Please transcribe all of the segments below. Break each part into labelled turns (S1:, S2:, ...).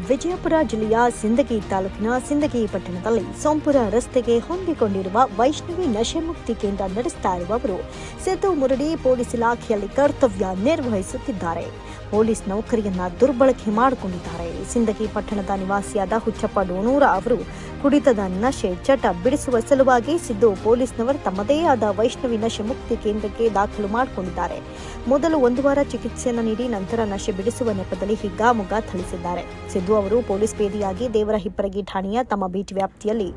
S1: ವಿಜಯಪುರ ಜಿಲ್ಲೆಯ ಸಿಂದಗಿ ತಾಲೂಕಿನ ಸಿಂದಗಿ ಪಟ್ಟಣದಲ್ಲಿ ಸೋಂಪುರ ರಸ್ತೆಗೆ ಹೊಂದಿಕೊಂಡಿರುವ ವೈಷ್ಣವಿ ನಶೆ ಮುಕ್ತಿ ಕೇಂದ್ರ ನಡೆಸ್ತಾ ಇರುವವರು ಸಿದ್ದು ಮುರಡಿ ಪೊಲೀಸ್ ಇಲಾಖೆಯಲ್ಲಿ ಕರ್ತವ್ಯ ನಿರ್ವಹಿಸುತ್ತಿದ್ದಾರೆ. ಪೊಲೀಸ್ ನೌಕರಿಯನ್ನ ದುರ್ಬಳಕೆ ಮಾಡಿಕೊಂಡಿದ್ದಾರೆ. ಸಿಂದಗಿ ಪಟ್ಟಣದ ನಿವಾಸಿಯಾದ ಹುಚ್ಚಪ್ಪ ಡೋಣೂರ ಅವರು ಕುಡಿತದ ನಶೆ ಚಟ ಬಿಡಿಸುವ ಸಲುವಾಗಿ ಸಿದ್ದು ಪೊಲೀಸ್ನವರು ತಮ್ಮದೇ ಆದ ವೈಷ್ಣವಿ ನಶೆ ಮುಕ್ತಿ ಕೇಂದ್ರಕ್ಕೆ ದಾಖಲು ಮಾಡಿಕೊಂಡಿದ್ದಾರೆ. ಮೊದಲು 1 ವಾರ ಚಿಕಿತ್ಸೆಯನ್ನು ನೀಡಿ ನಂತರ ನಶೆ ಬಿಡಿಸುವ ನೆಪದಲ್ಲಿ ಹಿಗ್ಗಾಮುಗ್ಗಾ ಥಳಿಸಿದ್ದಾರೆ. ಸಿದ್ದು ಅವರು ಪೊಲೀಸ್ ಪೇದೆಯಾಗಿ ದೇವರ ಹಿಪ್ಪರಗಿ ಠಾಣೆಯ ತಮ್ಮ ಬೀಟ್ ವ್ಯಾಪ್ತಿಯಲ್ಲಿ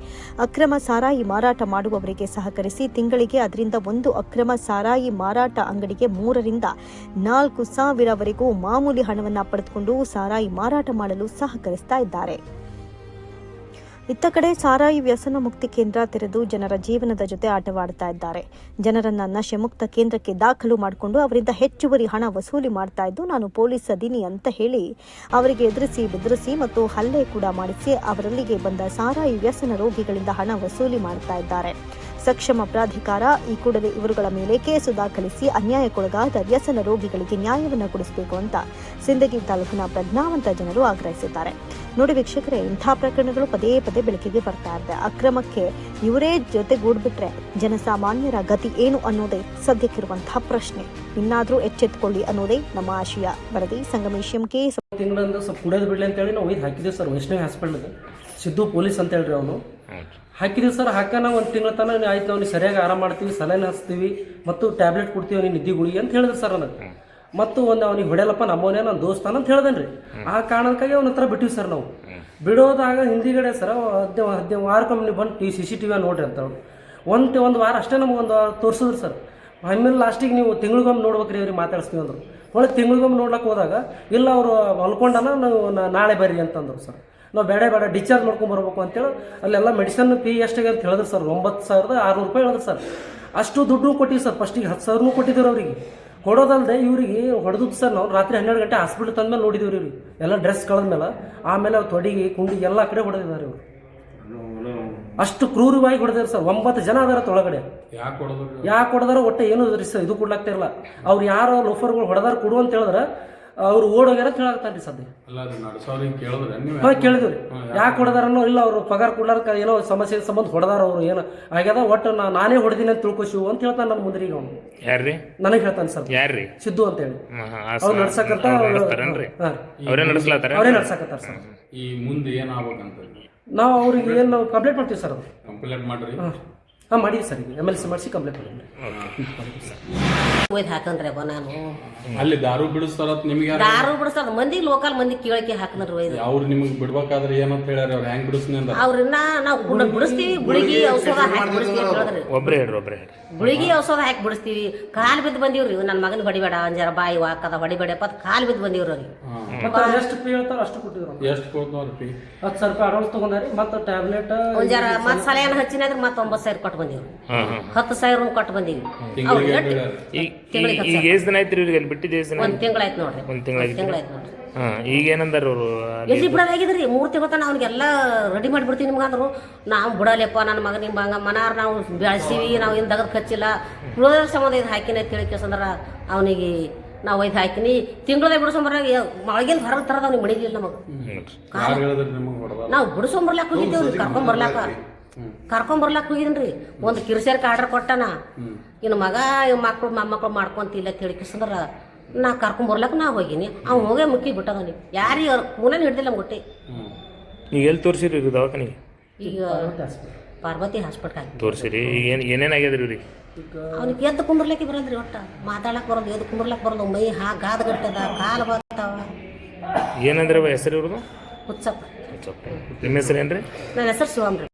S1: ಅಕ್ರಮ ಸಾರಾಯಿ ಮಾರಾಟ ಮಾಡುವವರಿಗೆ ಸಹಕರಿಸಿ ತಿಂಗಳಿಗೆ ಅದರಿಂದ ಒಂದು ಅಕ್ರಮ ಸಾರಾಯಿ ಮಾರಾಟ ಅಂಗಡಿಗೆ 3 ರಿಂದ 4 ಸಾವಿರವರೆಗೂ ಮಾಮೂಲಿ ಹಣವನ್ನು ಪಡೆದುಕೊಂಡು ಸಾರಾಯಿ ಮಾರಾಟ ಮಾಡಲು ಸಹಕರಿಸ್ತಾ ಇದ್ದಾರೆ. ಇತ್ತ ಕಡೆ ಸಾರಾಯಿ ವ್ಯಸನ ಮುಕ್ತಿ ಕೇಂದ್ರ ತೆರೆದು ಜನರ ಜೀವನದ ಜೊತೆ ಆಟವಾಡ್ತಾ ಇದ್ದಾರೆ. ಜನರನ್ನ ನಶೆ ಮುಕ್ತ ಕೇಂದ್ರಕ್ಕೆ ದಾಖಲು ಮಾಡಿಕೊಂಡು ಅವರಿಂದ ಹೆಚ್ಚುವರಿ ಹಣ ವಸೂಲಿ ಮಾಡ್ತಾ ಇದ್ದು, ನಾನು ಪೊಲೀಸ್ ಅದೀನಿ ಅಂತ ಹೇಳಿ ಅವರಿಗೆ ಎದುರಿಸಿ ಬೆದರಿಸಿ ಮತ್ತು ಹಲ್ಲೆ ಕೂಡ ಮಾಡಿಸಿ ಅವರಲ್ಲಿಗೆ ಬಂದ ಸಾರಾಯಿ ವ್ಯಸನ ರೋಗಿಗಳಿಂದ ಹಣ ವಸೂಲಿ ಮಾಡ್ತಾ ಇದ್ದಾರೆ. ಸಕ್ಷಮ ಪ್ರಾಧಿಕಾರ ಈ ಕೂಡಲೇ ಇವರುಗಳ ಮೇಲೆ ಕೇಸು ದಾಖಲಿಸಿ ಅನ್ಯಾಯಕ್ಕೊಳಗಾದ ವ್ಯಸನ ರೋಗಿಗಳಿಗೆ ನ್ಯಾಯವನ್ನು ಕೊಡಿಸಬೇಕು ಅಂತ ಸಿಂದಗಿ ತಾಲೂಕಿನ ಪ್ರಜ್ಞಾವಂತ ಜನರು ಆಗ್ರಹಿಸಿದ್ದಾರೆ. ನೋಡಿ ವೀಕ್ಷಕರೇ, ಇಂಥ ಪ್ರಕರಣಗಳು ಪದೇ ಪದೇ ಬೆಳಕಿಗೆ ಬರ್ತಾ ಇದೆ. ಅಕ್ರಮಕ್ಕೆ ಇವರೇ ಜೊತೆಗೂಡ್ಬಿಟ್ರೆ ಜನಸಾಮಾನ್ಯರ ಗತಿ ಏನು ಅನ್ನೋದೇ ಸದ್ಯಕ್ಕಿರುವಂತಹ ಪ್ರಶ್ನೆ. ಇನ್ನಾದ್ರೂ ಎಚ್ಚೆತ್ತುಕೊಳ್ಳಿ ಅನ್ನೋದೇ ನಮ್ಮ ಆಶಯ. ವರದಿ ಸಂಗಮೇಶ್ ಎಂಕೆ.
S2: ತಿಂಗಳಿಂದ ಸ್ವಲ್ಪ ಕುಡಿಯೋದು ಬಿಡಲಿ ಅಂತೇಳಿ ನಾವು ಒಯ್ದು ಹಾಕಿದ್ದೀವಿ ಸರ್. ವೈಷ್ಣವಿ ಹಾಸ್ಪಿಟಲ್ಗೆ ಸಿದ್ದು ಪೊಲೀಸ್ ಅಂತ ಹೇಳ್ರಿ ಅವನು ಹಾಕಿದ್ದೀವಿ ಸರ್. ಹಾಕೋಣ 1 ತಿಂಗಳ ತನಕ ಆಯ್ತು, ಅವ್ನಿಗೆ ಸರಿಯಾಗಿ ಆರಾಮ ಮಾಡ್ತೀವಿ, ಸಲೈನ್ ಹಚ್ತೀವಿ ಮತ್ತು ಟ್ಯಾಬ್ಲೆಟ್ ಕೊಡ್ತೀವಿ ಅವ್ನಿಗೆ ನಿದ್ದೆ ಗುಳಿಗೆ ಅಂತ ಹೇಳಿದ್ರು ಸರ್ ನನಗೆ. ಮತ್ತು ಒಂದು ಅವ್ನಿಗೆ ಹೊಡೆಯಲ್ಲಪ್ಪ ನಮ್ಮವನೇ ನನ್ನ ದೋಸ್ತಾನ ಅಂತ ಹೇಳ್ದೇನ್ರಿ. ಆ ಕಾರಣಕ್ಕಾಗಿ ಅವನ ಹತ್ರ ಬಿಟ್ಟಿವಿ ಸರ್. ನಾವು ಬಿಡೋದಾಗ ಹಿಂದಿಗಡೆ ಸರ್ 15 ವಾರಕ್ಕೊಮ್ಮೆ ಬಂದು CCTV ನೋಡ್ರಿ ಅಂತ ಒಂದು ವಾರ ಅಷ್ಟೇ ನಮ್ಗೆ ಒಂದು ತೋರಿಸಿದ್ರು ಸರ್. ಆಮೇಲೆ ಲಾಸ್ಟಿಗೆ ನೀವು ತಿಂಗಳಿಗೊಮ್ಮೆ ನೋಡ್ಬೇಕ್ರಿ ಅವ್ರಿಗೆ ಮಾತಾಡಿಸ್ತೀವಿ ಅಂದರು. ಒಳಗೆ ತಿಂಗಳಿಗೊಮ್ಮೆ ನೋಡ್ಲಿಕ್ಕೆ ಹೋದಾಗ ಇಲ್ಲ ಅವರು ಮಲ್ಕೊಂಡನ ನಾವು ನಾಳೆ ಬರ್ರಿ ಅಂತಂದ್ರು ಸರ್. ನಾವು ಬೇಡ ಡಿಸ್ಚಾರ್ಜ್ ಮಾಡ್ಕೊಂಡು ಬರ್ಬೇಕು ಅಂತೇಳಿ ಅಲ್ಲೆಲ್ಲ ಮೆಡಿಸನ್ ಫೀ ಎಷ್ಟಿಗೆ ಅಂತ ಹೇಳಿದ್ರು ಸರ್. 9,600 ರೂಪಾಯಿ ಹೇಳಿದ್ರು ಸರ್. ಅಷ್ಟು ದುಡ್ಡು ಕೊಟ್ಟಿವಿ ಸರ್. ಫಸ್ಟಿಗೆ 10,000 ಕೊಟ್ಟಿದ್ರು ಅವರಿಗೆ. ಕೊಡೋದಲ್ಲದೆ ಇವ್ರಿಗೆ ಹೊಡೆದು ಸರ್ ನಾವು ರಾತ್ರಿ 12 ಗಂಟೆ ಹಾಸ್ಪಿಟಲ್ ತಂದ್ಮೇಲೆ ನೋಡಿದ್ದೀವಿ ಇವ್ರಿಗೆ ಎಲ್ಲ ಡ್ರೆಸ್ ಕಳೆದ್ಮೇಲೆ. ಆಮೇಲೆ ಅವ್ರು ತೊಡಿಗೆ ಕುಂಡಿಗೆ ಎಲ್ಲ ಕಡೆ ಹೊಡೆದಿದ್ದಾರೆ ಇವರು. ಅಷ್ಟು ಕ್ರೂರವಾಗಿ ಹೊಡೆದಾರೆ ಸರ್. 9 ಜನ ಅದಾರ ತೊಳಗಡೆ. ಯಾಕೆ ಹೊಡೆದಾರ ಒಟ್ಟೆ ಏನು ಇದು ಕೊಡ್ಲಾಗ್ತಿರಲ್ಲ. ಅವ್ರು ಯಾರೋ ಲೋಫರ್ಗಳು ಹೊಡೆದಾರ ಕೊಡು ಅಂತ ಹೇಳಿದ್ರೆ ಅವ್ರು ಓಡೋಗ್ಯಾರ ಹೇಳಾಗ್ತಾರ್ರಿ ಸದ್ಯ. ಕೇಳಿದ್ರಿ ಯಾಕೆ ಹೊಡೆದಾರನ್ನೋ ಇಲ್ಲ ಅವ್ರು ಪಗಾರ ಕೊಡ್ಲಾರ ಏನೋ ಸಮಸ್ಯೆ ಸಂಬಂಧ ಹೊಡೆದಾರ ಅವ್ರು ಏನೋ ಆಗ್ಯದ. ಒಟ್ಟು ನಾನೇ ಹೊಡೆದಿನಿ ಅಂತ ತಿಳ್ಕೊಶಿವು ಅಂತ ಹೇಳ್ತಾನೆ ನನ್ನ ಮುಂದ್ರಿಗೆ ಅವನು. ನನಗೆ ಹೇಳ್ತಾನೆ ಸರ್. ಯಾರ್ರಿ? ಸಿದ್ದು ಅಂತ ಹೇಳಿ ಅವ್ರು ನಡ್ಸಕಂತ ಅವರೇ ನಡ್ಸಕತ್ತಾರ ಸರ್.
S3: ಈ ಮುಂದೆ ಏನಾಗಬೇಕಂತ
S2: ನಾವು ಅವ್ರಿಗೆ ಏನು ಕಂಪ್ಲೇಂಟ್ ಮಾಡ್ತೀವಿ ಸರ್. ಅದು
S3: ಕಂಪ್ಲೇಂಟ್ ಮಾಡ್ರಿ.
S2: ಮಾಡಿವಿ ಸರ್. ಈಗ MLC ಮಾಡಿಸಿ ಕಂಪ್ಲೇಂಟ್ ಮಾಡಿದ್ರಿ.
S4: ಹಾಕಂದ್ರಿ ಅವ ನಾನು
S3: ಅಲ್ಲಿ ದಾರು ಬಿಡಿಸ್ತಾರ ನಿಮಗೆ?
S4: ದಾರು ಬಿಡಿಸ್ತಾರ ಮಂದಿ ಲೋಕಲ್ ಮಂದಿ ಕೇಳಕ್ಕೆ ಹಾಕಂದ್ರಿ.
S3: ಅವ್ರು ನಿಮಗೆ ಬಿಡ್ಬೇಕಾದ್ರೆ ಏನಂತ ಹೇಳ್ಯಾರ? ಅವ್ರು ಹೆಂಗ್ ಬಿಡಿಸ್ನಿ ಅಂತ
S4: ಅವ್ರನ್ನ ನಾವು ಬಿಡಿಸ್ತೀವಿ. ಗುಳಿಗಿ ಔಷಧ ಹಾಕಿ ಬಿಡಿಸ್ತೀವಿ ಅಂತ ಹೇಳಿದ್ರಿ. ಗುಳಿಗಿ ಔಷಧ ಹಾಕಿ ಬಿಡಿಸ್ತೀವಿ. ಕಾಲು ಬಿದ್ದು ಬಂದಿವ್ರಿ. ನನ್ನ ಮಗನ ಹೊಡಿಬೇಡ ಅಂಜಾರ ಬಾಯಿ ವಾಕದ ಹೊಡಿಬೇಡಪ್ಪ ಕಾಲು ಬಿದ್ದು ಬಂದಿವ್ರಿ. ಅವ್ರಿಗೆ
S2: ಎಷ್ಟು ಫೀ ಹೇಳ್ತಾರ ಅಷ್ಟು ಕೊಟ್ಟಿದ್ರು.
S3: ಎಷ್ಟು ಕೊಡ್ತಾರ ಫೀ?
S2: 10,000 ರೂಪಾಯಿ ಅಡ್ವಾನ್ಸ್ ತಗೊಂಡಾರಿ. ಮತ್ತೆ ಟ್ಯಾಬ್ಲೆಟ್
S4: ಒಂಜಾರ ಮತ್ತೆ ಸಲಹೆಯನ್ನು ಹಚ್ಚಿನಾದ್ರೆ ಮತ್ತೆ 9,000 ಕೊಟ್ಟು ಬಂದಿವ್ರಿ. 10,000 ಕೊಟ್ಟು ಬಂದೀವಿ.
S5: ಈಗ ಎಷ್ಟು ದಿನ ಆಯ್ತು ಇವ್ರಿಗೆ ಬಿಟ್ಟಿದ್ದು? ಎಷ್ಟು ದಿನ?
S4: 1 ತಿಂಗಳಾಯ್ತು ನೋಡ್ರಿ.
S5: 1 ತಿಂಗಳಾಯ್ತು
S4: ನೋಡ್ರಿ.
S5: ಈಗ ಏನಂದಾರ ಅವರು?
S4: ಎಲ್ಲಿ ಬಿಡೋದಾಗಿದ್ರಿ 3 ತಿಂಗಳ ತನಕ ಅವ್ನಿಗೆಲ್ಲ ರೆಡಿ ಮಾಡಿಬಿಡ್ತೀವಿ ನಿಮ್ಗೆ ಅಂದ್ರು. ನಾವು ಬಿಡಲ್ಲಪ್ಪ ನನ್ನ ಮಗ ನಿಮ್ಮ ಹಂಗ ಮನಾರ್ ನಾವು ಬೆಳೆಸೀವಿ, ನಾವು ಏನು ದಗದ್ ಕಚ್ಚಿಲ್ಲ, ಬಿಡೋದ್ರ ಸಂಬಂಧ ಇದು ಹಾಕಿನ ತಿಳಿಕೆಸಂದ್ರೆ ಅವನಿಗೆ ನಾವು ಒಯ್ದು ಹಾಕಿನಿ. ತಿಂಗಳದಾಗ ಬಿಡಿಸೋಂಬರಾಗ ಒಳಗಿನ ಹೊರಗೆ ತರದ ಅವ್ನಿಗೆ ಮಣಿಲಿಲ್ಲ ನಮಗೆ. ನಾವು ಬಿಡಿಸೋಂಬರ್ಲಾಕ ಹೋಗಿದ್ದೇವ್ರಿ. ಕರ್ಕೊಂಬರ್ಲಾಕ ಹೋಗಿದ್ರಿ. ಒಂದು ಕಿರ್ಸೇರ್ಗೆ ಆರ್ಡರ್ ಕೊಟ್ಟನ. ಇನ್ನು ಮಗ ಮಕ್ಕಳು ಮೊಮ್ಮಕ್ಕಳು ಮಾಡ್ಕೊಂತಿಲ್ಲ ತಿಳಿಕೆಸಂದ್ರೆ ನಾ ಕರ್ಕೊಂಬರ್ಲಾಕ ನಾ ಹೋಗಿನಿ. ಅವ್ನು ಹೋಗೇ ಮುಕ್ಕಿ ಬಿಟ್ಟದವನಿಗೆ. ಯಾರಿಗೆ ಕೂನಲ್ಲಿ ಹಿಡ್ದಿಲ್ಲ ಮುಟ್ಟಿ.
S5: ಈಗ ಎಲ್ಲಿ ತೋರಿಸಿರಿ ದವಾಖಾನಿಗೆ?
S4: ಈಗ ಪಾರ್ವತಿ ಹಾಸ್ಪಿಟಲ್
S5: ತೋರಿಸಿರಿ. ಈಗ ಏನೇನಾಗ್ಯದ್ರಿ ಇವ್ರಿಗೆ?
S4: ಅವ್ನಿಗೆ ಎದ್ದು ಕುಂಬರ್ಲಿಕ್ಕೆ ಬರೋದ್ರಿ. ಒಟ್ಟು ಮಾತಾಡಕ್ಕೆ ಬರೋದು, ಎದ್ದು ಕುಂಬರ್ಲಕ್ಕೆ ಬರೋದು. ಮೈ ಗಾದ ಗಟ್ಟದ, ಕಾಲು ಬರ್ತಾವ.
S5: ಏನಂದ್ರೆ ಹೆಸರು ಇವ್ರದ್ದು?
S4: ಹುಚ್ಚಪ್ಪ.
S5: ನಿಮ್ಮ ಹೆಸರು ಏನ್ರಿ?
S4: ನನ್ನ ಹೆಸರು ಶಿವಮ್ರಿ.